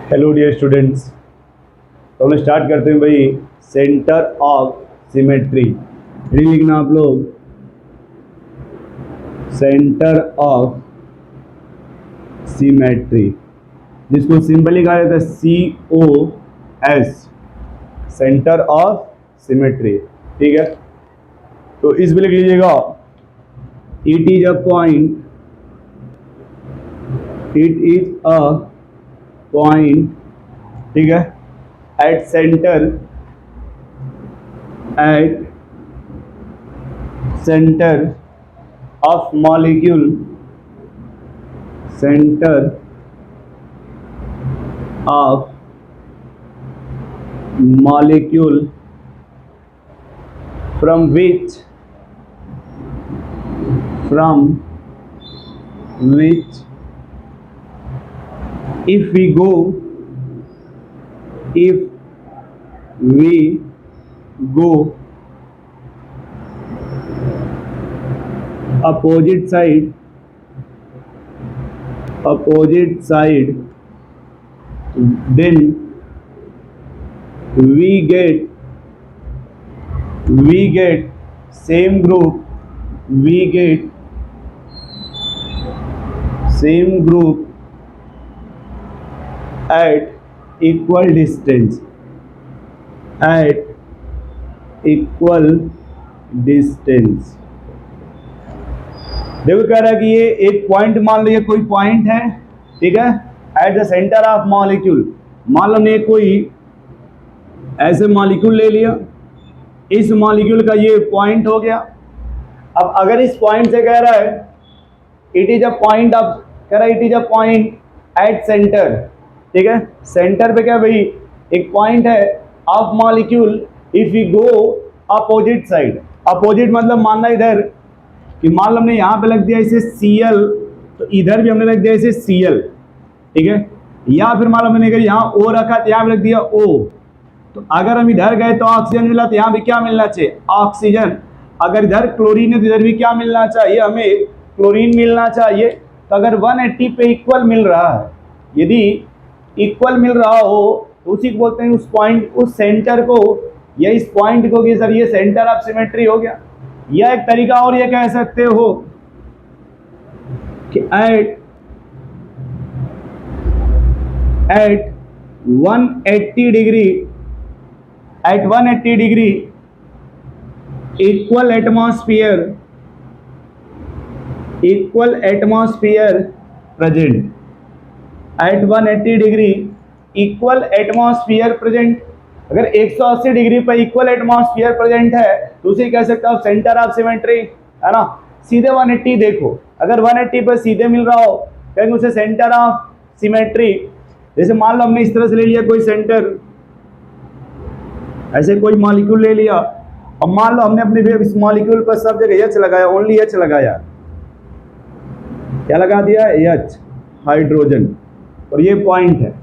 Hello dear students. तो हम start करते हैं भाई सेंटर ऑफ सिमेट्री। रीडिंग लिखना आप लोग, सेंटर ऑफ सिमेट्री, जिसको सिंपली कहा जाता है COS, सेंटर ऑफ सिमेट्री। ठीक है, तो इस पे लिख लीजिएगा it is a point, it is a point, ठीक है, at centre of molecule, centre of molecule from which if we go opposite side, then we get same group at equal distance, देखो कह रहा है कि ये एक पॉइंट, मान लो ये कोई पॉइंट है, ठीक है, at the centre of molecule. मान लो हमने कोई ऐसे मॉलिक्यूल ले लिया, इस मॉलिक्यूल का ये पॉइंट हो गया। अब अगर इस पॉइंट से कह रहा है इट इज अ पॉइंट, अब कह रहा है it is a point at centre, ठीक है, सेंटर पे क्या भाई एक पॉइंट है of molecule if you go opposite side. Opposite मतलब मानना इधर कि मान लो हमने यहाँ पे लग दिया इसे Cl, तो इधर भी हमने लग दिया इसे Cl, ठीक है, या फिर मान लो मैंने अगर यहाँ O रखा तो यहाँ पे लग दिया O। तो अगर हम इधर गए तो ऑक्सीजन मिला, तो यहाँ भी क्या मिलना चाहिए, ऑक्सीजन। अगर इधर क्लोरीन है तो इधर भी क्या मिलना चाहिए, हमें क्लोरीन मिलना चाहिए। तो अगर 180 पे इक्वल मिल रहा है, यदि इक्वल मिल रहा हो तो उसी को बोलते हैं उस पॉइंट, उस सेंटर को या इस पॉइंट को कि सर ये सेंटर ऑफ सिमेट्री हो गया। या एक तरीका और ये कह सकते हो कि at 180 degree equal atmosphere present, at 180 degree equal atmosphere present. अगर 180 डिग्री पर इक्वल एटमॉस्फेयर प्रेजेंट है तो उसे कह सकता हूँ सेंटर ऑफ सिमेट्री, है ना। सीधे 180 देखो, अगर 180 पर सीधे मिल रहा हो कहेंगे उसे सेंटर ऑफ सिमेट्री। जैसे मान लो हमने इस तरह से ले लिया कोई सेंटर, ऐसे कोई मॉलिक्यूल ले लिया, अब मान लो हमने अपने इस मॉलिक्यूल पर सब जगह H लगाया, ओनली H लगाया, क्या लगा दिया, H, हाइड्रोजन, और ये पॉइंट है।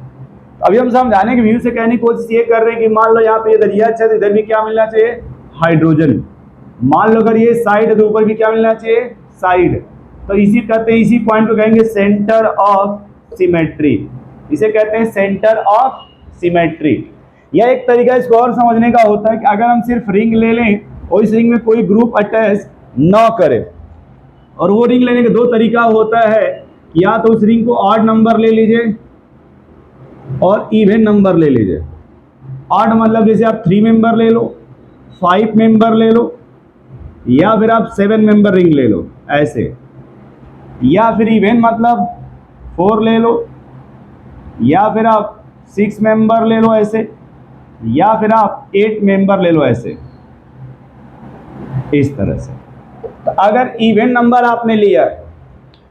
अभी हम समझाने के व्यू से कहने की कोशिश ये कर रहे हैं कि मान लो यहाँ पे इधर H है तो इधर भी क्या मिलना चाहिए, हाइड्रोजन। मान लो अगर ये साइड है तो ऊपर भी क्या मिलना चाहिए, साइड। तो इसी कहते हैं, इसी पॉइंट को कहेंगे सेंटर ऑफ सिमेट्री, इसे कहते हैं सेंटर ऑफ सिमेट्री। यह एक तरीका इसको और समझने का होता है कि अगर हम सिर्फ रिंग ले लें और इस रिंग में कोई ग्रुप अटैच ना करे, और वो रिंग लेने का दो तरीका होता है, या तो उस रिंग को ऑड नंबर ले लीजिए और इवन नंबर ले लीजिए। ऑड मतलब जैसे आप 3 मेंबर ले लो, 5 मेंबर ले लो, या फिर आप 7 मेंबर रिंग ले लो ऐसे, या फिर इवन मतलब 4 ले लो, या फिर आप 6 मेंबर ले लो ऐसे, या फिर आप 8 मेंबर ले लो ऐसे, इस तरह से। तो अगर इवन नंबर आपने लिया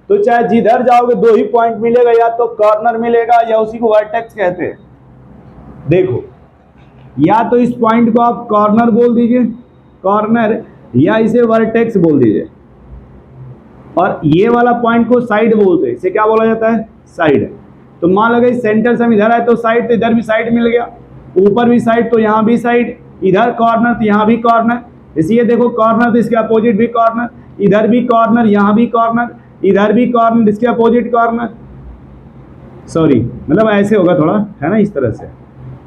तो चाहे जिधर जाओगे दो ही पॉइंट मिलेगा, या तो कॉर्नर मिलेगा या उसी को वर्टेक्स कहते हैं। देखो, या तो इस पॉइंट को आप कॉर्नर बोल दीजिए, कॉर्नर, या इसे वर्टेक्स बोल दीजिए, और ये वाला पॉइंट को साइड बोलते हैं। इसे क्या बोला जाता है, साइड। तो मान लो इस सेंटर से हम इधर आए तो साइड, तो इधर भी साइड मिल गया, ऊपर भी साइड तो यहाँ भी साइड, इधर कॉर्नर तो यहाँ भी कॉर्नर। इसलिए देखो कॉर्नर तो इसके अपोजिट भी कॉर्नर, इधर भी कॉर्नर, यहाँ भी कॉर्नर, इधर भी कॉर्नर, इसके अपोजिट कॉर्नर। सॉरी, मतलब ऐसे होगा थोड़ा, है ना, इस तरह से,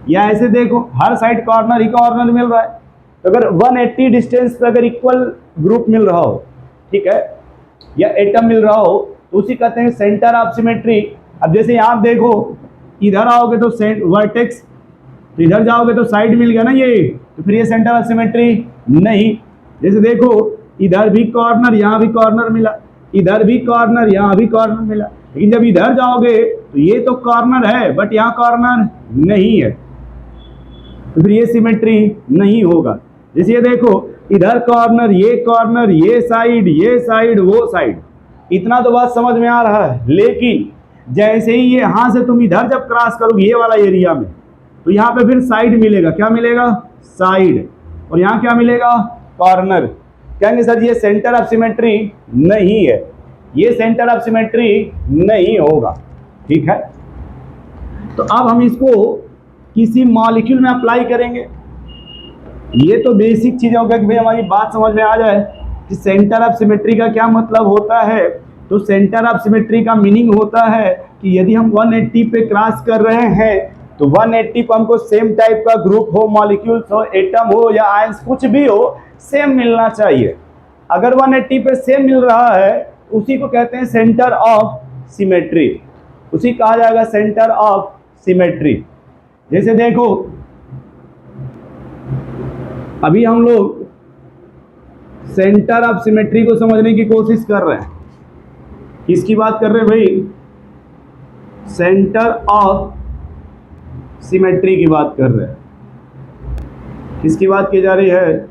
या ऐसे देखो हर साइड कॉर्नर ही कॉर्नर मिल रहा है। तो अगर 180 डिस्टेंस पे अगर इक्वल ग्रुप मिल रहा हो, ठीक है, या एटम मिल रहा हो, तो उसी कहते हैं सेंटर ऑफ सिमेट्री। अब जैसे यहाँ देखो, इधर आओगे तो वर्टेक्स, तो इधर जाओगे तो साइड मिल गया ना ये, तो फिर ये सेंटर ऑफ सिमेट्री नहीं। जैसे देखो इधर भी कॉर्नर, यहाँ भी कॉर्नर मिला, इधर भी कॉर्नर, यहाँ भी कॉर्नर मिला, लेकिन जब इधर जाओगे तो ये तो कॉर्नर है बट यहाँ कॉर्नर नहीं है, तो फिर ये सिमेट्री नहीं होगा। जैसे ये देखो इधर कॉर्नर, ये कॉर्नर, ये साइड, वो साइड, इतना तो बात समझ में आ रहा है। लेकिन जैसे ही ये यहाँ से तुम इधर जब क्रॉस करोगे ये वाला एरिया में, तो यहाँ पे फिर साइड मिलेगा, क्या मिलेगा, साइड, और यहाँ क्या मिलेगा, कॉर्नर। कहेंगे सर ये सेंटर ऑफ सिमेट्री नहीं है, ये सेंटर ऑफ सिमेट्री नहीं होगा, ठीक है। तो अब हम इसको किसी मॉलिक्यूल में अप्लाई करेंगे। ये तो बेसिक चीज़ होगा कि भाई हमारी बात समझ में आ जाए कि सेंटर ऑफ सिमेट्री का क्या मतलब होता है। तो सेंटर ऑफ सिमेट्री का मीनिंग होता है कि यदि हम 180 पे क्रॉस कर रहे हैं तो 180 पर हमको सेम टाइप का ग्रुप हो, मॉलिक्यूल्स हो, एटम हो या आयंस, कुछ भी हो, सेम मिलना चाहिए। अगर 180 पे सेम मिल रहा है उसी को कहते हैं सेंटर ऑफ सिमेट्री, उसी कहा जाएगा सेंटर ऑफ सिमेट्री। जैसे देखो अभी हम लोग सेंटर ऑफ सिमेट्री को समझने की कोशिश कर रहे हैं। किसकी बात कर रहे हैं भाई, सेंटर ऑफ सिमेट्री की बात कर रहे हैं। किसकी बात की जा रही है,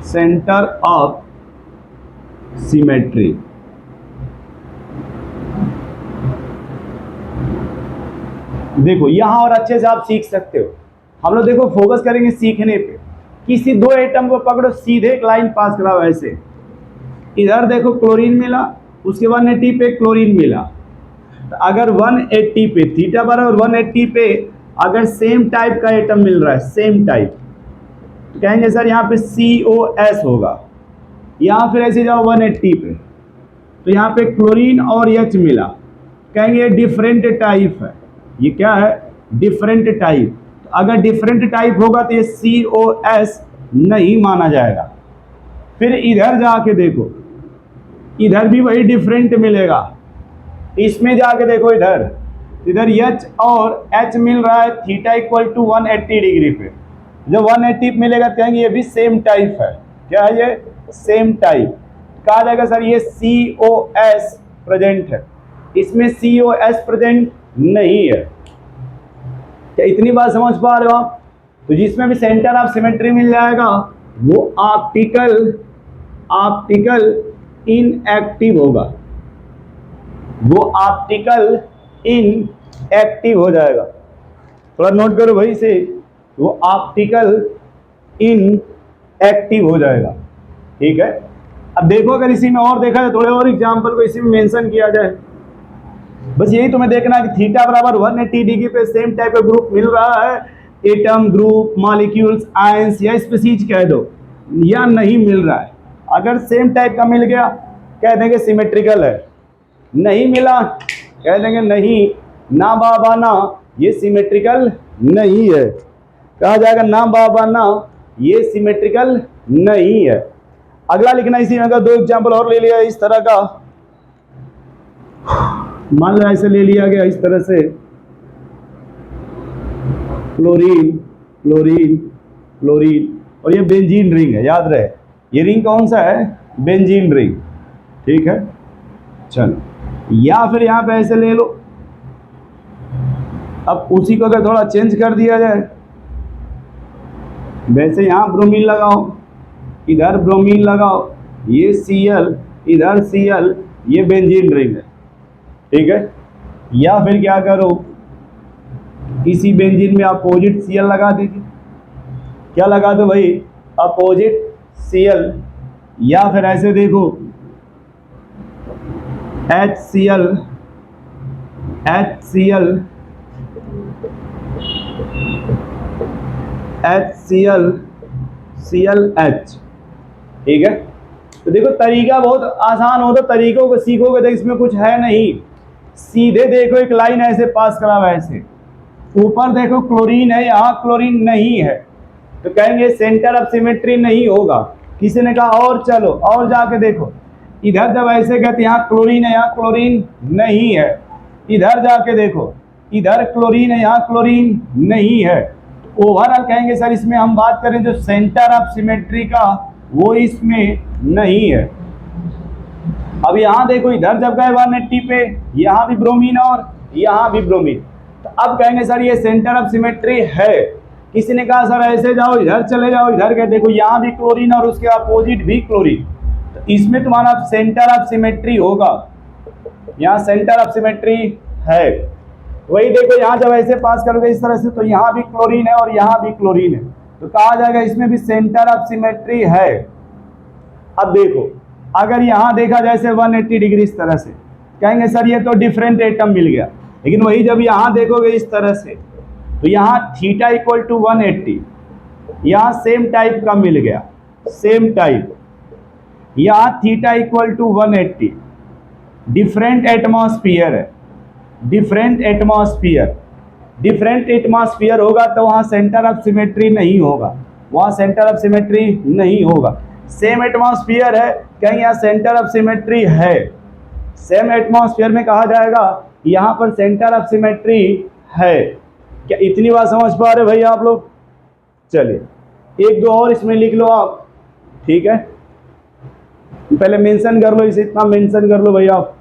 सेंटर ऑफ सिमेट्री। देखो यहां और अच्छे से आप सीख सकते हो। हम लोग देखो फोकस करेंगे सीखने पे। किसी दो एटम को पकड़ो, सीधे एक लाइन पास कराओ ऐसे, इधर देखो क्लोरीन मिला, उसके 180 पे क्लोरीन मिला। तो अगर 180 पे थीटा बराबर 180 पे अगर सेम टाइप का एटम मिल रहा है, सेम टाइप, तो कहेंगे सर यहाँ पे COS होगा। यहाँ फिर ऐसे जाओ 180 पे, तो यहाँ पे क्लोरीन और H मिला, कहेंगे ये डिफरेंट टाइप है। ये क्या है, डिफरेंट टाइप। तो अगर डिफरेंट टाइप होगा तो ये COS नहीं माना जाएगा। फिर इधर जाके देखो, इधर भी वही डिफरेंट मिलेगा। इसमें जाके देखो इधर H और H मिल रहा है थीटा इक्वल टू 180 डिग्री पे। जब 180 मिलेगा तो कहेंगे ये भी सेम टाइप है। क्या है ये, सेम टाइप। कहा जाएगा सर ये COS प्रेजेंट है, इसमें COS प्रेजेंट नहीं है। क्या इतनी बात समझ पा रहे हो आप। तो जिसमें भी सेंटर ऑफ सिमेट्री मिल जाएगा वो ऑप्टिकल इनएक्टिव होगा, वो ऑप्टिकल इनएक्टिव हो जाएगा। थोड़ा नोट करो भाई से, वो ऑप्टिकल इनएक्टिव हो जाएगा, ठीक है। अब देखो अगर इसी में और देखा जाए, थोड़े और एग्जांपल को इसी में मेंशन किया जाए। बस यही तुम्हें देखना है कि थीटा बराबर 180 डिग्री पे सेम टाइप का ग्रुप मिल रहा है, एटम, ग्रुप, मॉलिक्यूल्स, आयंस या स्पीसीज कह दो, या नहीं मिल रहा है। अगर सेम टाइप का मिल गया कह देंगे सिमेट्रिकल है, नहीं मिला कह देंगे नहीं, ना बाबा ना, ये सिमेट्रिकल नहीं है। कहा जाएगा ना बाबा ना, ये सिमेट्रिकल नहीं है। अगला लिखना इसी में, अगर दो एग्जाम्पल और ले लिया इस तरह का, मान लो ऐसे ले लिया गया इस तरह से, क्लोरीन क्लोरीन क्लोरीन, और ये बेंजीन रिंग है, याद रहे ये रिंग कौन सा है, बेंजीन रिंग, ठीक है। चलो या फिर यहाँ पे ऐसे ले लो। अब उसी को अगर थोड़ा चेंज कर दिया जाए, वैसे यहाँ ब्रोमीन लगाओ, इधर ब्रोमीन लगाओ, ये Cl, इधर Cl, ये बेंजीन रिंग है, ठीक है। या फिर क्या करो, इसी बेंजीन में अपोजिट Cl लगा दीजिए। क्या लगा दो भाई, अपोजिट Cl। या फिर ऐसे देखो HCl HCl HCl ClH, ठीक है। तो देखो तरीका बहुत आसान हो, तो तरीकों को सीखोगे तो इसमें कुछ है नहीं। सीधे देखो एक लाइन ऐसे पास करा हुआ है, ऐसे ऊपर देखो क्लोरीन है, यहाँ क्लोरीन नहीं है, तो कहेंगे सेंटर ऑफ सिमेट्री नहीं होगा। किसी ने कहा और चलो और जाके देखो, इधर जब ऐसे गए तो यहाँ क्लोरीन है, यहाँ क्लोरीन नहीं है। इधर जाके देखो, इधर क्लोरीन है, यहाँ क्लोरीन नहीं है। ओवरऑल कहेंगे सर इसमें हम बात करें जो सेंटर ऑफ सिमेट्री का, वो इसमें नहीं है। अब यहाँ देखो, इधर जब गए 180 पे, यहाँ भी ब्रोमीन और यहाँ भी ब्रोमीन, तो अब कहेंगे सर ये सेंटर ऑफ सिमेट्री है। किसी ने कहा सर ऐसे जाओ, इधर चले जाओ, इधर गए देखो यहाँ भी क्लोरीन और उसके अपोजिट भी क्लोरीन, तो इसमें तुम्हारा सेंटर ऑफ सिमेट्री होगा। यहाँ सेंटर ऑफ सिमेट्री है। वही देखो यहाँ जब ऐसे पास करोगे इस तरह से, तो यहाँ भी क्लोरीन है और यहाँ भी क्लोरीन है, तो कहा जाएगा इसमें भी सेंटर ऑफ सिमेट्री है। अब देखो अगर यहाँ देखा जैसे 180 डिग्री इस तरह से, कहेंगे सर ये तो डिफरेंट एटम मिल गया। लेकिन वही जब यहाँ देखोगे इस तरह से, तो यहाँ थीटा इक्वल टू 180, यहाँ सेम टाइप का मिल गया, सेम टाइप। यहाँ theta equal to 180, different atmosphere है, डिफरेंट एटमॉस्फियर। डिफरेंट एटमॉस्फियर होगा तो वहाँ सेंटर ऑफ सिमेट्री नहीं होगा, वहाँ सेंटर ऑफ सिमेट्री नहीं होगा। सेम एटमॉस्फियर है, कहीं यहाँ सेंटर ऑफ सिमेट्री है। सेम एटमॉस्फियर में कहा जाएगा यहाँ पर सेंटर ऑफ सिमेट्री है। क्या इतनी बात समझ पा रहे भैया आप लोग? चलिए एक दो और इसमें लिख लो आप, ठीक है। पहले मेंशन कर लो इसे, इतना मेंशन कर लो भैया आप।